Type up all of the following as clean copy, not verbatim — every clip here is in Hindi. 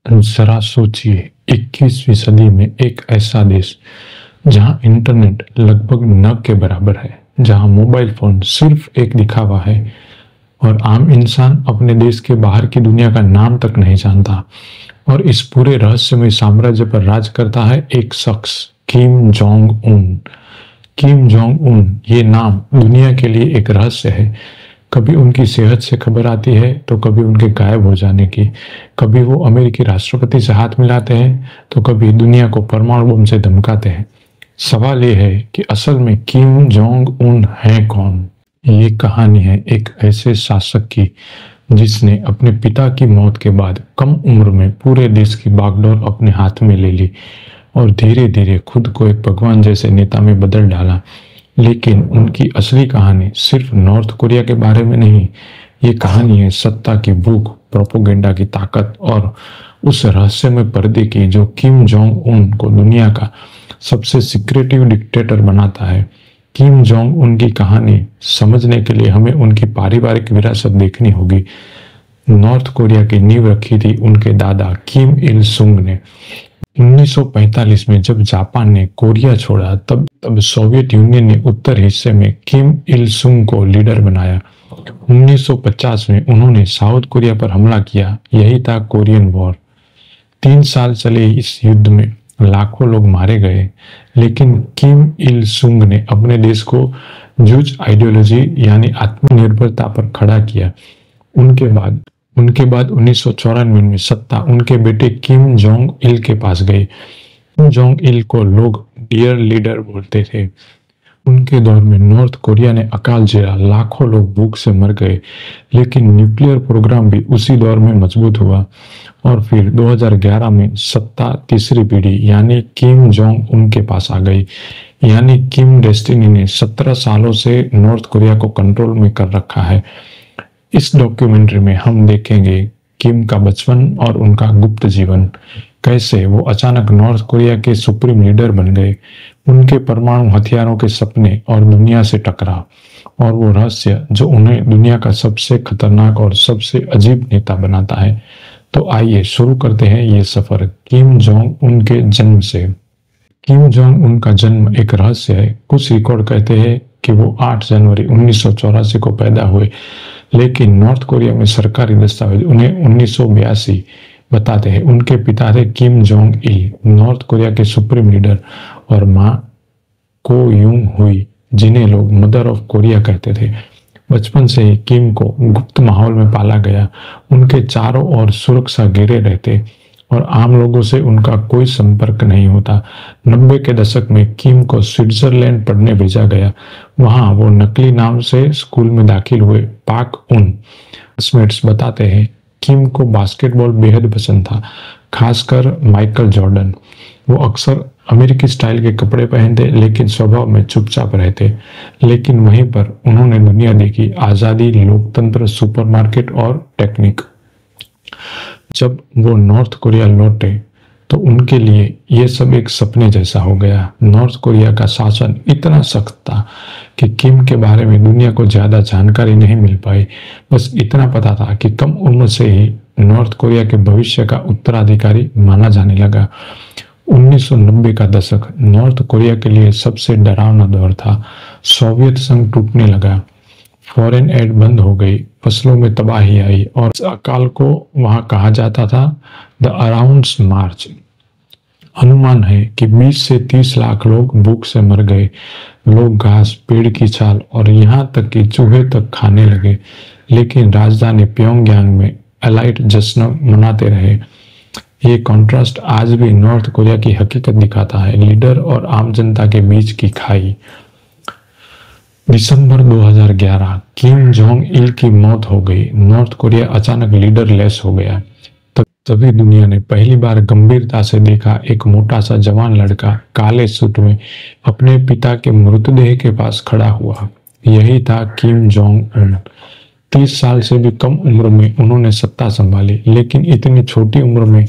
जरा सोचिए, 21वीं सदी में एक ऐसा देश जहां इंटरनेट लगभग न के बराबर है, जहां मोबाइल फोन सिर्फ एक दिखावा है और आम इंसान अपने देश के बाहर की दुनिया का नाम तक नहीं जानता। और इस पूरे रहस्यमय साम्राज्य पर राज करता है एक शख्स, Kim Jong Un. Kim Jong Un ये नाम दुनिया के लिए एक रहस्य है। कभी उनकी सेहत से खबर आती है तो कभी उनके गायब हो जाने की। कभी वो अमेरिकी राष्ट्रपति से हाथ मिलाते हैं तो कभी दुनिया को परमाणु बम से धमकाते हैं। सवाल ये है कि असल में किम जोंग उन है कौन। ये कहानी है एक ऐसे शासक की जिसने अपने पिता की मौत के बाद कम उम्र में पूरे देश की बागडोर अपने हाथ में ले ली और धीरे धीरे खुद को एक भगवान जैसे नेता में बदल डाला। लेकिन उनकी असली कहानी सिर्फ नॉर्थ कोरिया के बारे में नहीं, ये कहानी है सत्ता की भूख, प्रोपोगेंडा की ताकत और उस रहस्यमय पर्दे की जो किम जोंग उन को दुनिया का सबसे सिक्रेटिव डिक्टेटर बनाता है। किम जोंग उन की कहानी समझने के लिए हमें उनकी पारिवारिक विरासत देखनी होगी। नॉर्थ कोरिया की नींव रखी थी उनके दादा किम इल सुंग ने। 1945 में जब जापान ने कोरिया छोड़ा तब सोवियत यूनियन ने उत्तर हिस्से में किम इल सुंग को लीडर बनाया। 1950 में उन्होंने साउथ कोरिया पर हमला किया, यही था कोरियन वॉर। 3 साल चले इस युद्ध में लाखों लोग मारे गए, लेकिन किम इल सुंग ने अपने देश को जूझ आइडियोलॉजी यानी आत्मनिर्भरता पर खड़ा किया। उनके बाद 1994 में सत्ता उनके बेटे किम जोंग इल के पास गई। किम जोंग इल को लोग डियर लीडर बोलते थे। उनके दौर में नॉर्थ कोरिया ने अकाल झेला, लाखों लोग भूख से मर गए, लेकिन न्यूक्लियर प्रोग्राम भी उसी दौर में मजबूत हुआ। और फिर 2011 में सत्ता तीसरी पीढ़ी यानी किम जोंग उन के पास आ गई। यानी किम डेस्टिनी ने 17 सालों से नॉर्थ कोरिया को कंट्रोल में कर रखा है। इस डॉक्यूमेंट्री में हम देखेंगे किम का बचपन और उनका गुप्त जीवन, कैसे वो अचानक नॉर्थ कोरिया के सुप्रीम लीडर बन गए, उनके परमाणु हथियारों के सपने और दुनिया से टकराव, और वो रहस्य जो उन्हें दुनिया का सबसे खतरनाक और सबसे अजीब नेता बनाता है। तो आइए शुरू करते हैं ये सफर किम जोंग उन के जन्म से। किम जोंग उन का जन्म एक रहस्य है। कुछ रिकॉर्ड कहते हैं कि वो 8 जनवरी 1984 को पैदा हुए, लेकिन नॉर्थ कोरिया में सरकारी दस्तावेज उन्हें 1982 बताते हैं। उनके पिता थे Kim Jong Il, north Korea के सुप्रीम लीडर, और मां को यूंग हुई, जिन्हें लोग मदर ऑफ कोरिया कहते थे। बचपन से ही किम को गुप्त माहौल में पाला गया। उनके चारों ओर सुरक्षा घेरे रहते और आम लोगों से उनका कोई संपर्क नहीं होता। 90 के दशक में किम को स्विट्जरलैंड पढ़ने भेजा गया। वहां वो नकली नाम से स्कूल में दाखिल हुए। पाक उन क्लासमेट्स बताते हैं किम को बास्केटबॉल बेहद पसंद था, खासकर माइकल जॉर्डन। वो अक्सर अमेरिकी स्टाइल के कपड़े पहनते, लेकिन स्वभाव में चुपचाप रहते। लेकिन वहीं पर उन्होंने दुनिया देखी, आजादी, लोकतंत्र, सुपरमार्केट और टेक्निक। जब वो नॉर्थ कोरिया लौटे तो उनके लिए ये सब एक सपने जैसा हो गया। नॉर्थ कोरिया का शासन इतना सख्त था कि किम के बारे में दुनिया को ज्यादा जानकारी नहीं मिल पाई। बस इतना पता था कि कम उम्र से ही नॉर्थ कोरिया के भविष्य का उत्तराधिकारी माना जाने लगा। 1990 का दशक नॉर्थ कोरिया के लिए सबसे डरावना दौर था। सोवियत संघ टूटने लगा, फॉरेन एड बंद हो गई, फसलों में तबाही आई और इस अकाल को वहां कहा जाता था द अराउंड्स मार्च। अनुमान है कि 20 से 30 लाख लोग भूख से मर गए। लोग घास, पेड़ की छाल और यहाँ तक कि चूहे तक खाने लगे। लेकिन राजधानी प्योंगयांग में एलाइट जश्न मनाते रहे। ये कॉन्ट्रास्ट आज भी नॉर्थ कोरिया की हकीकत दिखाता है, लीडर और आम जनता के बीच की खाई। दिसंबर 2011 किम जोंग इल की मौत हो गई। नॉर्थ कोरिया अचानक लीडरलेस हो गया। तभी दुनिया ने पहली बार गंभीरता से देखा एक मोटा सा जवान लड़का काले सूट में अपने पिता के मृतदेह के पास खड़ा हुआ। यही था किम जोंग उन। 30 साल से भी कम उम्र में उन्होंने सत्ता संभाली, लेकिन इतनी छोटी उम्र में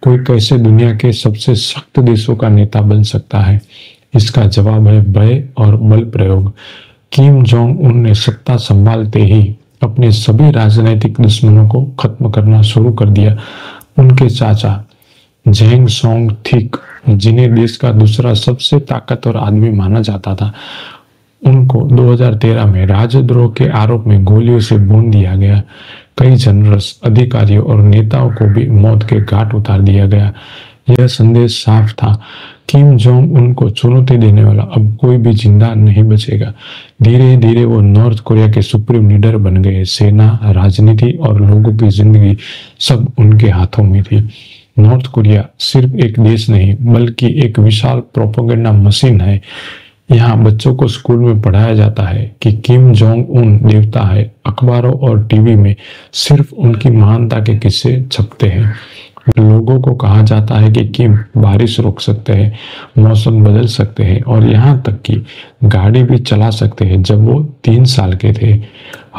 कोई कैसे दुनिया के सबसे सख्त देशों का नेता बन सकता है? इसका जवाब है भय और बल प्रयोग। किम जोंग उन ने सत्ता संभालते ही अपने सभी राजनीतिक दुश्मनों को खत्म करना शुरू कर दिया। उनके चाचा जेंग सोंग थिक, जिन्हें देश का दूसरा सबसे ताकतवर आदमी माना जाता था, उनको 2013 में राजद्रोह के आरोप में गोलियों से भून दिया गया। कई जनरल्स, अधिकारियों और नेताओं को भी मौत के घाट उतार दिया गया। यह संदेश साफ था, किम जोंग उन को चुनौती देने वाला अब कोई भी जिंदा नहीं बचेगा। धीरे धीरे वो नॉर्थ कोरिया के सुप्रीम लीडर बन गए। सेना, राजनीति और लोगों की जिंदगी सब उनके हाथों में थी। नॉर्थ कोरिया सिर्फ एक देश नहीं बल्कि एक विशाल प्रोपेगेंडा मशीन है। यहाँ बच्चों को स्कूल में पढ़ाया जाता है कि किम जोंग उन देवता है। अखबारों और टीवी में सिर्फ उनकी महानता के किस्से छपते हैं। लोगों को कहा जाता है कि किम बारिश रोक सकते हैं, मौसम बदल सकते हैं और यहाँ तक कि गाड़ी भी चला सकते हैं जब वो 3 साल के थे।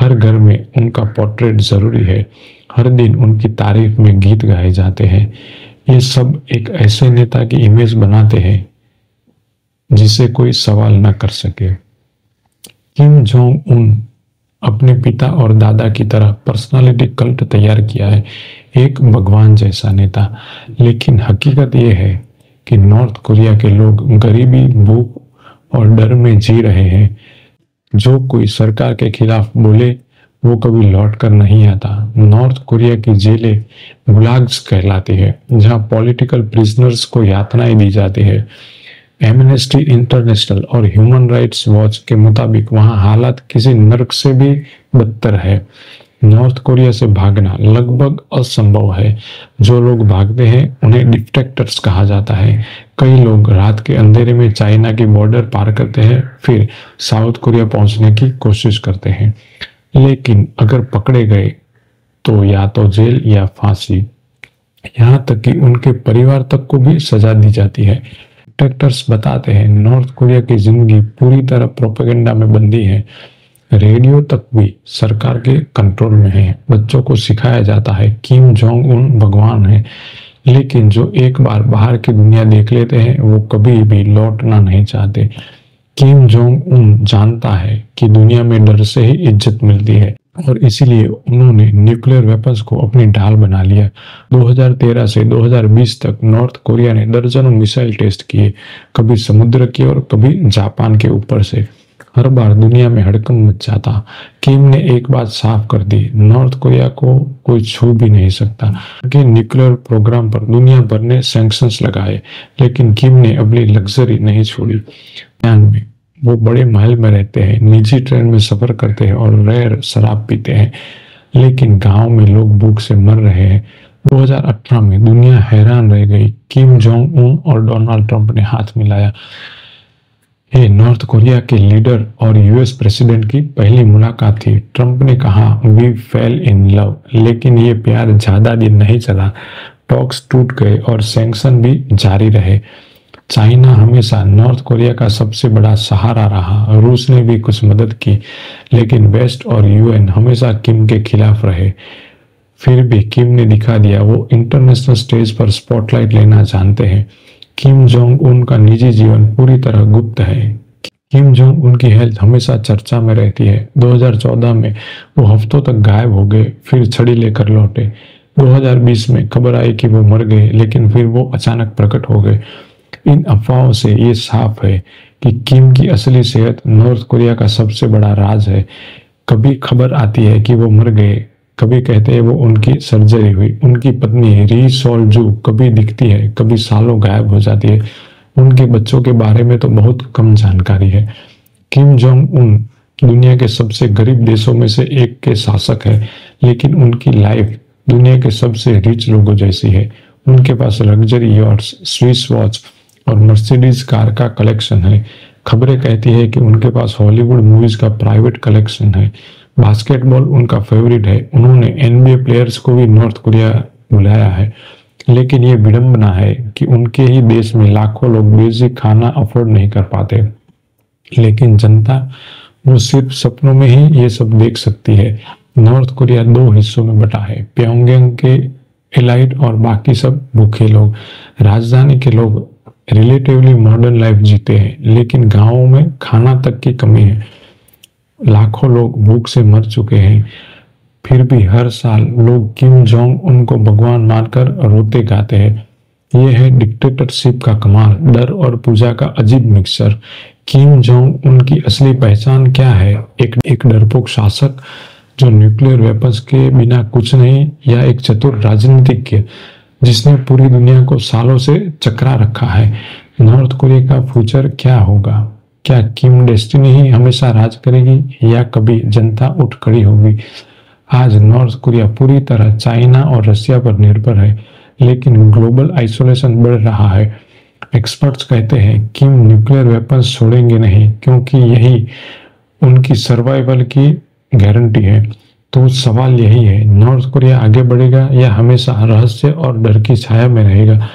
हर घर में उनका पोर्ट्रेट जरूरी है। हर दिन उनकी तारीफ में गीत गाए जाते हैं। ये सब एक ऐसे नेता की इमेज बनाते हैं जिसे कोई सवाल न कर सके। किम जोंग उन अपने पिता और दादा की तरह पर्सनालिटी कल्ट तैयार किया है, एक भगवान जैसा नेता। लेकिन हकीकत यह है कि नॉर्थ कोरिया के लोग गरीबी, भूख और डर में जी रहे हैं। जो कोई सरकार के खिलाफ बोले वो कभी लौट कर नहीं आता। नॉर्थ कोरिया की जेलें गुलाग्स कहलाती है, जहां पॉलिटिकल प्रिजनर्स को यातनाएं दी जाती है। एमनेस्टी इंटरनेशनल और ह्यूमन राइट्स वॉच के मुताबिक वहां हालात किसी नर्क से भी बदतर है। नॉर्थ कोरिया से भागना लगभग असंभव है। जो लोग भागते हैं उन्हें डिफेक्टर्स कहा जाता है। कई लोग रात के अंधेरे में चाइना की बॉर्डर पार करते हैं, फिर साउथ कोरिया पहुंचने की कोशिश करते हैं। लेकिन अगर पकड़े गए तो या तो जेल या फांसी, यहाँ तक कि उनके परिवार तक को भी सजा दी जाती है। डिटेक्टर्स बताते हैं नॉर्थ कोरिया की जिंदगी पूरी तरह प्रोपेगेंडा में बंदी है। रेडियो तक भी सरकार के कंट्रोल में है। बच्चों को सिखाया जाता है किम जोंग उन भगवान है, लेकिन जो एक बार बाहर की दुनिया देख लेते हैं वो कभी भी लौटना नहीं चाहते। किम जोंग उन जानता है कि दुनिया में डर से ही इज्जत मिलती है और इसीलिए उन्होंने न्यूक्लियर वेपन्स को अपनी ढाल बना लिया। 2013 से 2020 तक नॉर्थ कोरिया ने दर्जनों मिसाइल टेस्ट किए, कभी समुद्र की और कभी जापान के ऊपर से। हर बार दुनिया में हड़कंप मच जाता। किम ने एक बात साफ कर दी, नॉर्थ कोरिया को कोई छू भी नहीं सकता। उनके न्यूक्लियर प्रोग्राम पर दुनिया भर ने सैंक्शंस लगाए, लेकिन किम ने अपनी लग्जरी नहीं छोड़ी। में वो बड़े महल में रहते हैं, निजी ट्रेन में सफर करते हैं और रेयर शराब पीते हैं, लेकिन गांव में लोग भूख से मर रहे हैं। 2018 में दुनिया हैरान रह गई। किम जोंग उन और डोनाल्ड ट्रंप ने हाथ मिलाया। ये नॉर्थ कोरिया के लीडर और यूएस प्रेसिडेंट की पहली मुलाकात थी। ट्रंप ने कहा वी फेल इन लव, लेकिन ये प्यार ज्यादा दिन नहीं चला। टॉक्स टूट गए और सैंक्शन भी जारी रहे। चाइना हमेशा नॉर्थ कोरिया का सबसे बड़ा सहारा रहा। रूस ने भी कुछ मदद की, लेकिन वेस्ट और यूएन हमेशा किम के खिलाफ रहे। फिर भी किम ने दिखा दिया वो इंटरनेशनल स्टेज पर स्पॉटलाइट लेना जानते हैं। किम जोंग उन का निजी जीवन पूरी तरह गुप्त है। किम जोंग उन की हेल्थ हमेशा चर्चा में रहती है। 2014 में वो हफ्तों तक गायब हो गए, फिर छड़ी लेकर लौटे। 2020 में खबर आई कि वो मर गए, लेकिन फिर वो अचानक प्रकट हो गए। इन अफवाहों से ये साफ है कि किम की असली सेहत नॉर्थ कोरिया का सबसे बड़ा राज है। कभी खबर आती है कि वो मर गए, कभी कहते हैं वो उनकी सर्जरी हुई। उनकी पत्नी री सोल जू कभी दिखती है, कभी सालों गायब हो जाती है। उनके बच्चों के बारे में तो बहुत कम जानकारी है। किम जोंग उन दुनिया के सबसे गरीब देशों में से एक के शासक है, लेकिन उनकी लाइफ दुनिया के सबसे रिच लोगों जैसी है। उनके पास लग्जरी यॉट्स, स्विस वॉच और मर्सिडीज कार का कलेक्शन है। खबरें कहती है कि उनके पास हॉलीवुड मूवीज का प्राइवेट कलेक्शन है। बास्केटबॉल उनका फेवरेट है। उन्होंने एनबीए प्लेयर्स को भी नॉर्थ कोरिया बुलाया है। लेकिन ये विडंबना है कि उनके ही देश में लाखों लोग बेसिक खाना अफोर्ड नहीं कर पाते। लेकिन जनता वो सिर्फ सपनों में ही ये सब देख सकती है। नॉर्थ कोरिया 2 हिस्सों में बटा है, प्योंगयांग के एलाइट और बाकी सब भूखे लोग। राजधानी के लोग रिलेटिवली मॉडर्न लाइफ जीते हैं, लेकिन गांवों में खाना तक की कमी है। लाखों लोग भूख से मर चुके हैं। फिर भी हर साल लोग किम जोंग उन को भगवान मानकर रोते गाते हैं। ये है डिक्टेटरशिप का कमाल, डर और पूजा का अजीब मिक्सचर। किम जोंग उन की असली पहचान क्या है? एक डरपोक शासक जो न्यूक्लियर वेपन्स के बिना कुछ नहीं, या एक चतुर राजनीतिज्ञ जिसने पूरी दुनिया को सालों से चकरा रखा है? नॉर्थ कोरिया का फ्यूचर क्या होगा? क्या किम डेस्टिनी ही हमेशा राज करेगी या कभी जनता उठ खड़ी होगी? आज नॉर्थ कोरिया पूरी तरह चाइना और रशिया पर निर्भर है, लेकिन ग्लोबल आइसोलेशन बढ़ रहा है। एक्सपर्ट्स कहते हैं किम न्यूक्लियर वेपन्स छोड़ेंगे नहीं, क्योंकि यही उनकी सर्वाइवल की गारंटी है। तो सवाल यही है, नॉर्थ कोरिया आगे बढ़ेगा या हमेशा रहस्य और डर की छाया में रहेगा?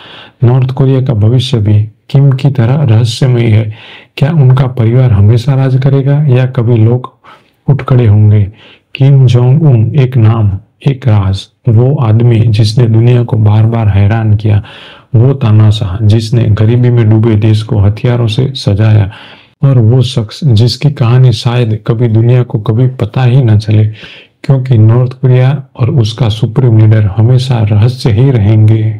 नॉर्थ कोरिया का भविष्य भी किम की तरह रहस्यमयी है। क्या उनका परिवार हमेशा राज करेगा या कभी लोग उठ खड़े होंगे? किम जोंग उन एक नाम, एक राज, वो आदमी जिसने दुनिया को बार बार हैरान किया, वो तानाशाह जिसने गरीबी में डूबे देश को हथियारों से सजाया, और वो शख्स जिसकी कहानी शायद कभी दुनिया को कभी पता ही न चले, क्योंकि नॉर्थ कोरिया और उसका सुप्रीम लीडर हमेशा रहस्य ही रहेंगे।